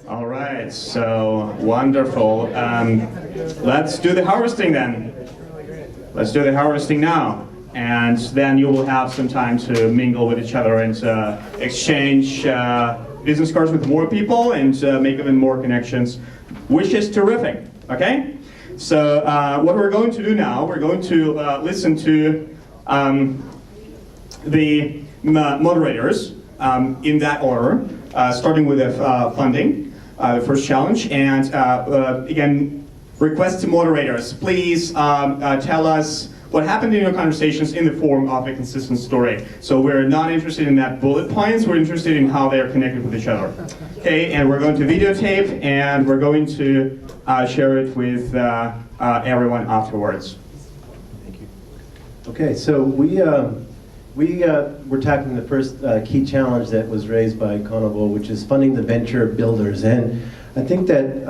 All right, so wonderful. Let's do the harvesting then. Let's do the harvesting now. And then you will have some time to mingle with each other and exchange business cards with more people and make even more connections, which is terrific, okay? So what we're going to do now, we're going to listen to the moderators in that order, starting with the funding, the first challenge. And again, request to moderators, please tell us what happened in your conversations in the form of a consistent story. So we're not interested in that bullet points, we're interested in how they are connected with each other. Okay, and we're going to videotape and we're going to share it with everyone afterwards. Thank you. Okay, so we're tackling the first key challenge that was raised by Konovo, which is funding the venture builders. And I think that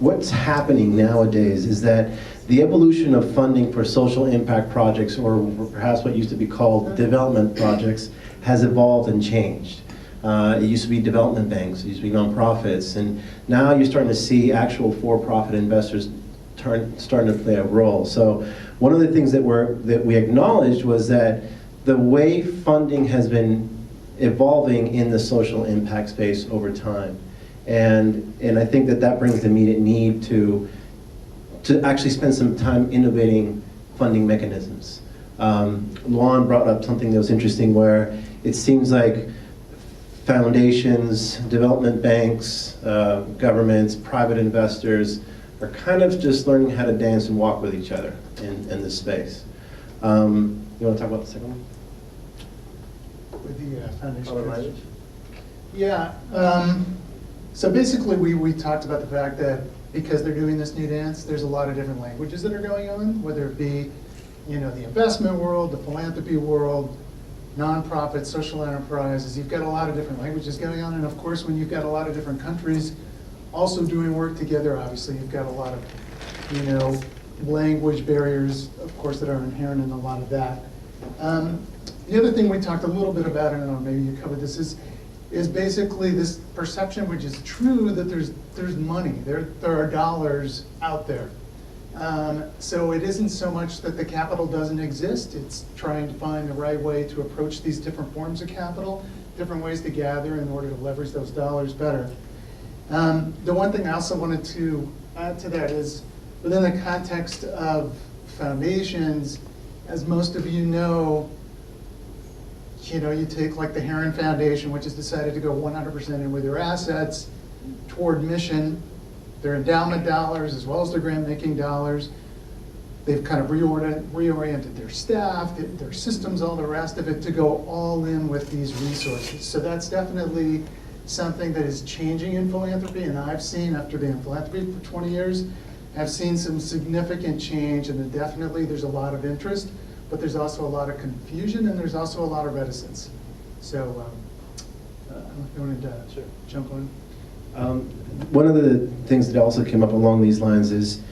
what's happening nowadays is that the evolution of funding for social impact projects, or perhaps what used to be called development projects, has evolved and changed. It used to be development banks, it used to be nonprofits, and now you're starting to see actual for-profit investors starting to play a role. So one of the things that we acknowledged was that the way funding has been evolving in the social impact space over time. And I think that brings the immediate need to actually spend some time innovating funding mechanisms. Luan brought up something that was interesting, where it seems like foundations, development banks, governments, private investors are kind of just learning how to dance and walk with each other in this space. You want to talk about the second one? With the foundation. Yeah. So basically, we talked about the fact that because they're doing this new dance, there's a lot of different languages that are going on, whether it be, the investment world, the philanthropy world, nonprofits, social enterprises. You've got a lot of different languages going on, and of course, when you've got a lot of different countries also doing work together, obviously you've got a lot of, language barriers, of course, that are inherent in a lot of that. The other thing we talked a little bit about, I don't know, maybe you covered this, is basically this perception, which is true, that there's money, there are dollars out there. So it isn't so much that the capital doesn't exist, it's trying to find the right way to approach these different forms of capital, different ways to gather in order to leverage those dollars better. The one thing I also wanted to add to that is, within the context of foundations, as most of you know, you take like the Heron Foundation, which has decided to go 100% in with their assets toward mission, their endowment dollars as well as their grant-making dollars. They've kind of reoriented their staff, their systems, all the rest of it to go all in with these resources. So that's definitely something that is changing in philanthropy, and I've seen, after being in philanthropy for 20 years, I've seen some significant change, and definitely there's a lot of interest, but there's also a lot of confusion, and there's also a lot of reticence. So, I don't know if you wanted to jump on. One of the things that also came up along these lines is,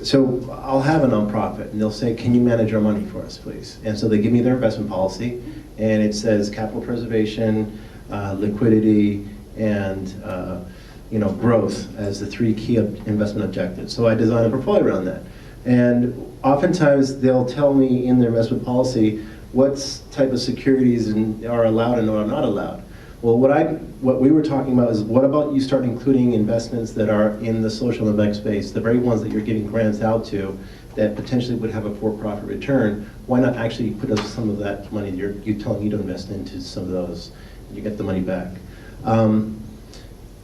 so I'll have a nonprofit, and they'll say, can you manage our money for us, please? And so they give me their investment policy, and it says capital preservation, liquidity, and growth as the three key investment objectives. So I design a portfolio around that. And oftentimes they'll tell me in their investment policy what type of securities are allowed and are not allowed. Well, what we were talking about is, what about you start including investments that are in the social impact space, the very ones that you're giving grants out to, that potentially would have a for-profit return? Why not actually put up some of that money you're telling me to invest into some of those, and you get the money back?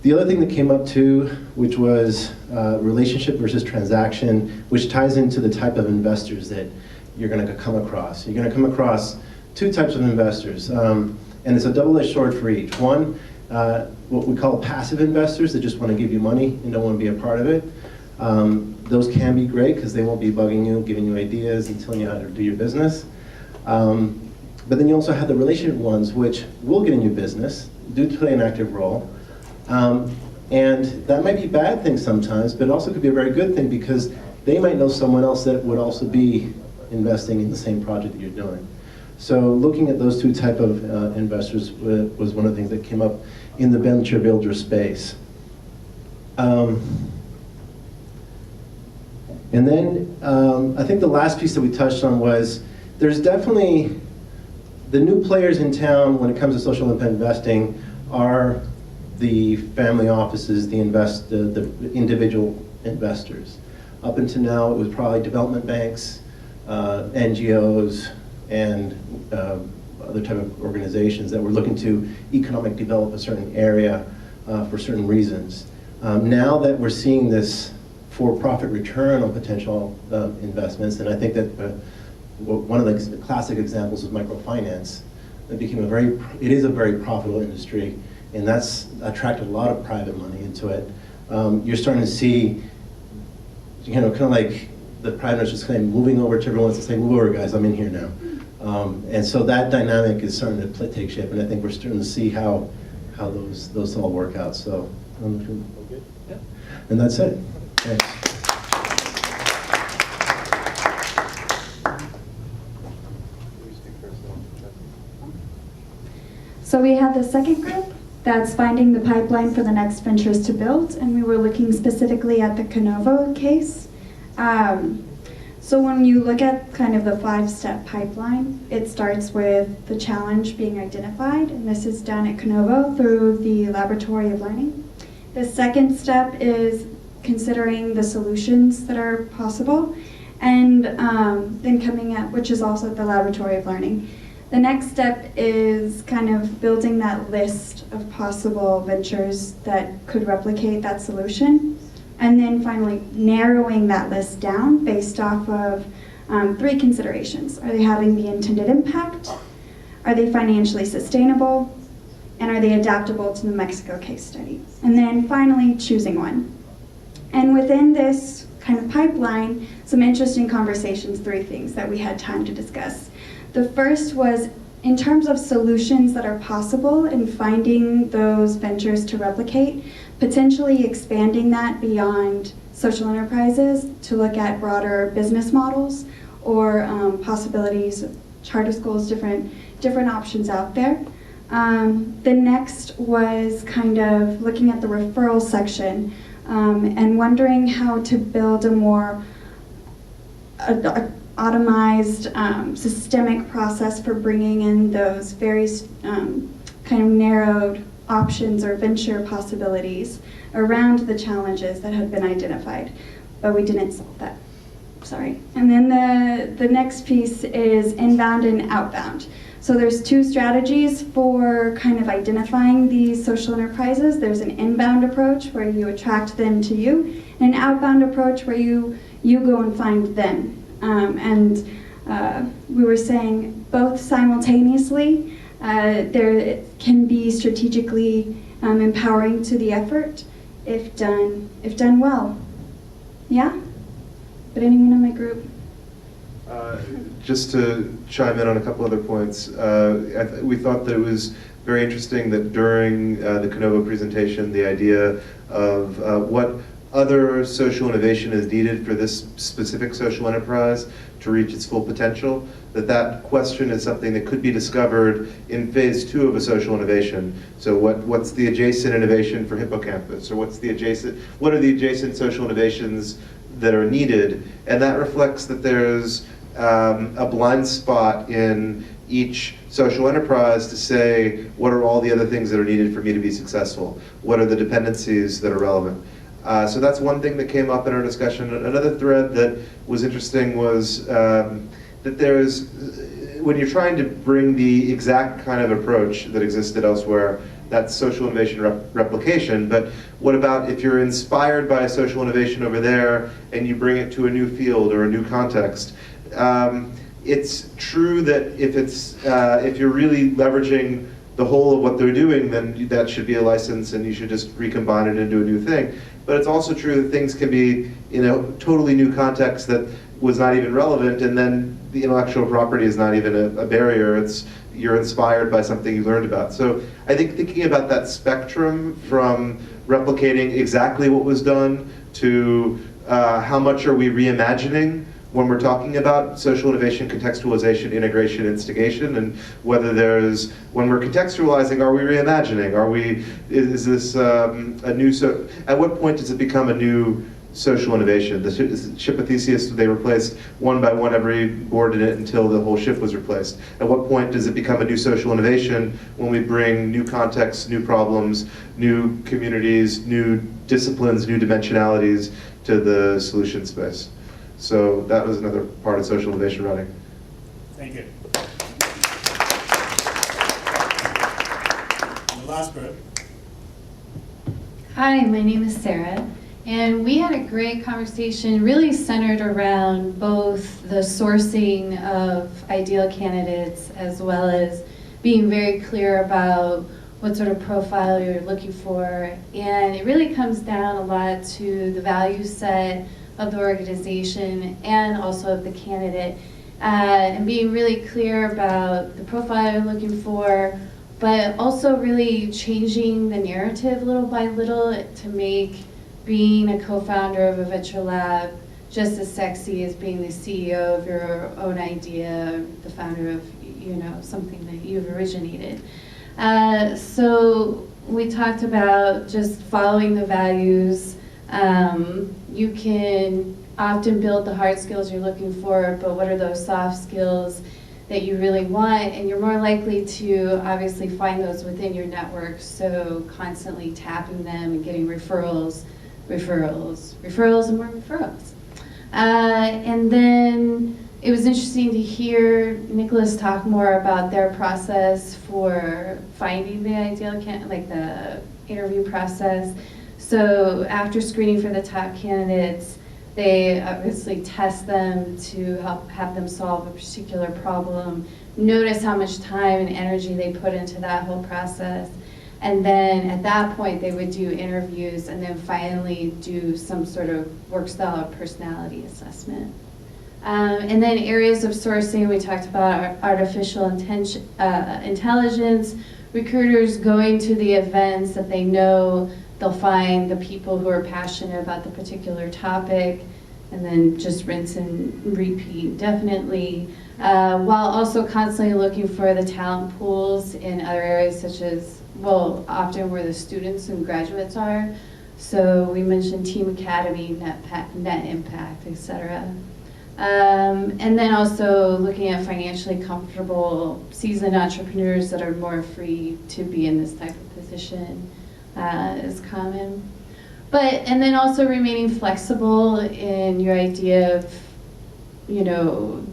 The other thing that came up too, which was relationship versus transaction, which ties into the type of investors that you're going to come across. You're going to come across two types of investors, and it's a double-edged sword for each. One, what we call passive investors that just want to give you money and don't want to be a part of it. Those can be great because they won't be bugging you, giving you ideas, and telling you how to do your business. But then you also have the relationship ones, which will get in your business, do play an active role. And that might be a bad thing sometimes, but it also could be a very good thing, because they might know someone else that would also be investing in the same project that you're doing. So looking at those two type of investors was one of the things that came up in the venture builder space. And then I think the last piece that we touched on was there's definitely the new players in town when it comes to social impact investing are the family offices, the individual investors. Up until now, it was probably development banks, NGOs, and other type of organizations that were looking to economic develop a certain area for certain reasons. Now that we're seeing this for-profit return on potential investments, and I think that one of the classic examples is microfinance. It is a very profitable industry, and that's attracted a lot of private money into it. You're starting to see, kind of like the private investors kind of moving over to everyone else and saying, "Move over, guys, I'm in here now." And so that dynamic is starting to take shape, and I think we're starting to see how those all work out. So, good. Yeah. And that's it. Thanks. So we have the second group that's finding the pipeline for the next ventures to build, and we were looking specifically at the Canovo case. So when you look at kind of the 5-step pipeline, it starts with the challenge being identified, and this is done at Canovo through the Laboratory of Learning. The second step is considering the solutions that are possible, and then coming up, which is also the Laboratory of Learning. The next step is kind of building that list of possible ventures that could replicate that solution. And then finally narrowing that list down based off of 3 considerations. Are they having the intended impact? Are they financially sustainable? And are they adaptable to the Mexico case study? And then finally choosing one. And within this kind of pipeline, some interesting conversations, 3 things that we had time to discuss. The first was in terms of solutions that are possible in finding those ventures to replicate, potentially expanding that beyond social enterprises to look at broader business models or possibilities, charter schools, different options out there. The next was kind of looking at the referral section and wondering how to build a more automized, systemic process for bringing in those very kind of narrowed options or venture possibilities around the challenges that had been identified, but we didn't solve that. Sorry. And then the next piece is inbound and outbound. So there's 2 strategies for kind of identifying these social enterprises. There's an inbound approach where you attract them to you, and an outbound approach where you go and find them. We were saying both simultaneously. There can be strategically empowering to the effort if done well. Yeah? But anyone in my group? Just to chime in on a couple other points, we thought that it was very interesting that during the Canovo presentation, the idea of what other social innovation is needed for this specific social enterprise to reach its full potential, that question is something that could be discovered in phase 2 of a social innovation. So what's the adjacent innovation for Hippocampus, or what are the adjacent social innovations that are needed? And that reflects that there's a blind spot in each social enterprise to say, what are all the other things that are needed for me to be successful? What are the dependencies that are relevant? So that's one thing that came up in our discussion. Another thread that was interesting was that when you're trying to bring the exact kind of approach that existed elsewhere, that's social innovation replication, but what about if you're inspired by a social innovation over there and you bring it to a new field or a new context? It's true that if you're really leveraging the whole of what they're doing, then that should be a license and you should just recombine it into a new thing. But it's also true that things can be in a totally new context that was not even relevant, and then the intellectual property is not even a barrier. You're inspired by something you learned about. So I think thinking about that spectrum from replicating exactly what was done to how much are we reimagining when we're talking about social innovation, contextualization, integration, instigation, and whether there's, when we're contextualizing, are we reimagining? Is this a new, at what point does it become a new social innovation? The ship of Theseus, they replaced one by one every ordinate until the whole ship was replaced. At what point does it become a new social innovation? When we bring new contexts, new problems, new communities, new disciplines, new dimensionalities to the solution space. So that was another part of social innovation running. Thank you. And the last group. Hi, my name is Sarah, and we had a great conversation really centered around both the sourcing of ideal candidates as well as being very clear about what sort of profile you're looking for. And it really comes down a lot to the value set of the organization and also of the candidate, and being really clear about the profile you're looking for, but also really changing the narrative little by little to make being a co-founder of a venture lab just as sexy as being the CEO of your own idea, the founder of something that you've originated. So we talked about just following the values. You can often build the hard skills you're looking for, but what are those soft skills that you really want? And you're more likely to obviously find those within your network, so constantly tapping them and getting referrals, and more referrals. And then it was interesting to hear Nicholas talk more about their process for finding the ideal candidate, like the interview process. So after screening for the top candidates, they obviously test them to help have them solve a particular problem, notice how much time and energy they put into that whole process, and then at that point they would do interviews and then finally do some sort of work style or personality assessment. And then areas of sourcing, we talked about artificial intelligence, recruiters going to the events that they know they'll find the people who are passionate about the particular topic, and then just rinse and repeat, definitely. While also constantly looking for the talent pools in other areas such as, well, often where the students and graduates are. So we mentioned Team Academy, Net Impact, etc. And then also looking at financially comfortable, seasoned entrepreneurs that are more free to be in this type of position. Is common. And then also remaining flexible in your idea of,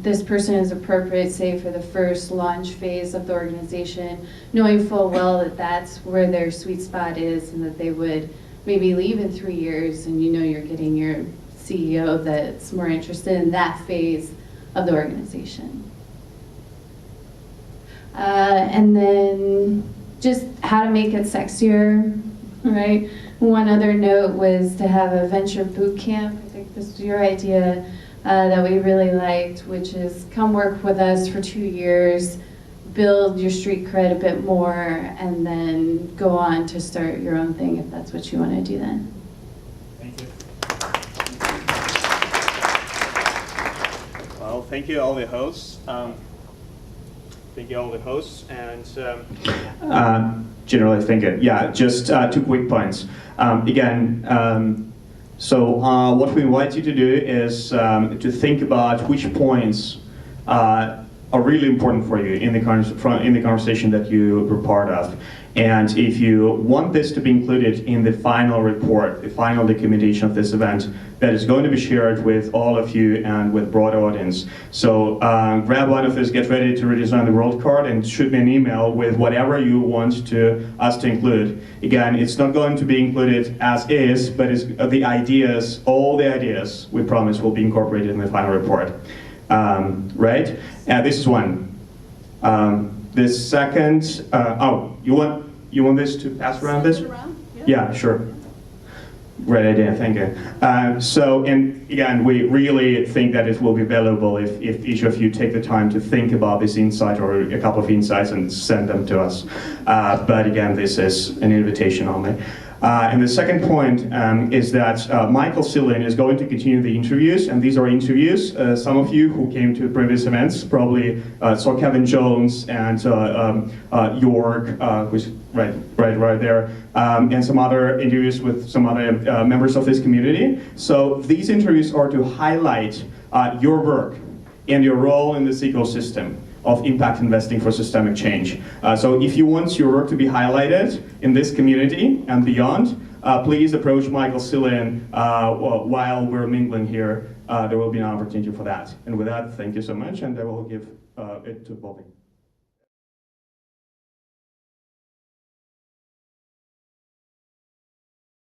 this person is appropriate, say, for the first launch phase of the organization, knowing full well that that's where their sweet spot is and that they would maybe leave in 3 years, and you're getting your CEO that's more interested in that phase of the organization. And then just how to make it sexier. Right. One other note was to have a venture boot camp. I think this was your idea that we really liked, which is come work with us for 2 years, build your street cred a bit more, and then go on to start your own thing if that's what you want to do then. Thank you. Well, thank you all the hosts. And generally thank you. Yeah, just 2 quick points. So what we invite you to do is to think about which points are really important for you in the conversation that you were part of. And if you want this to be included in the final report, the final documentation of this event, that is going to be shared with all of you and with broad audience. So grab one of those, get ready to redesign the world card, and shoot me an email with whatever you want us to include. Again, it's not going to be included as is, but it's the ideas, all the ideas, we promise, will be incorporated in the final report. Right? This is one. The second, you want this to pass around this? Yeah, sure. Great idea, thank you. And again, we really think that it will be valuable if each of you take the time to think about this insight or a couple of insights and send them to us. But again, this is an invitation only. And the second point is that Michael Sillian is going to continue the interviews, and these are interviews. Some of you who came to previous events probably saw Kevin Jones and York, who's right there, and some other interviews with some other members of this community. So these interviews are to highlight your work and your role in this ecosystem of impact investing for systemic change. So if you want your work to be highlighted in this community and beyond, please approach Michael Sillian while we're mingling here. There will be an opportunity for that. And with that, thank you so much, and I will give it to Bobby.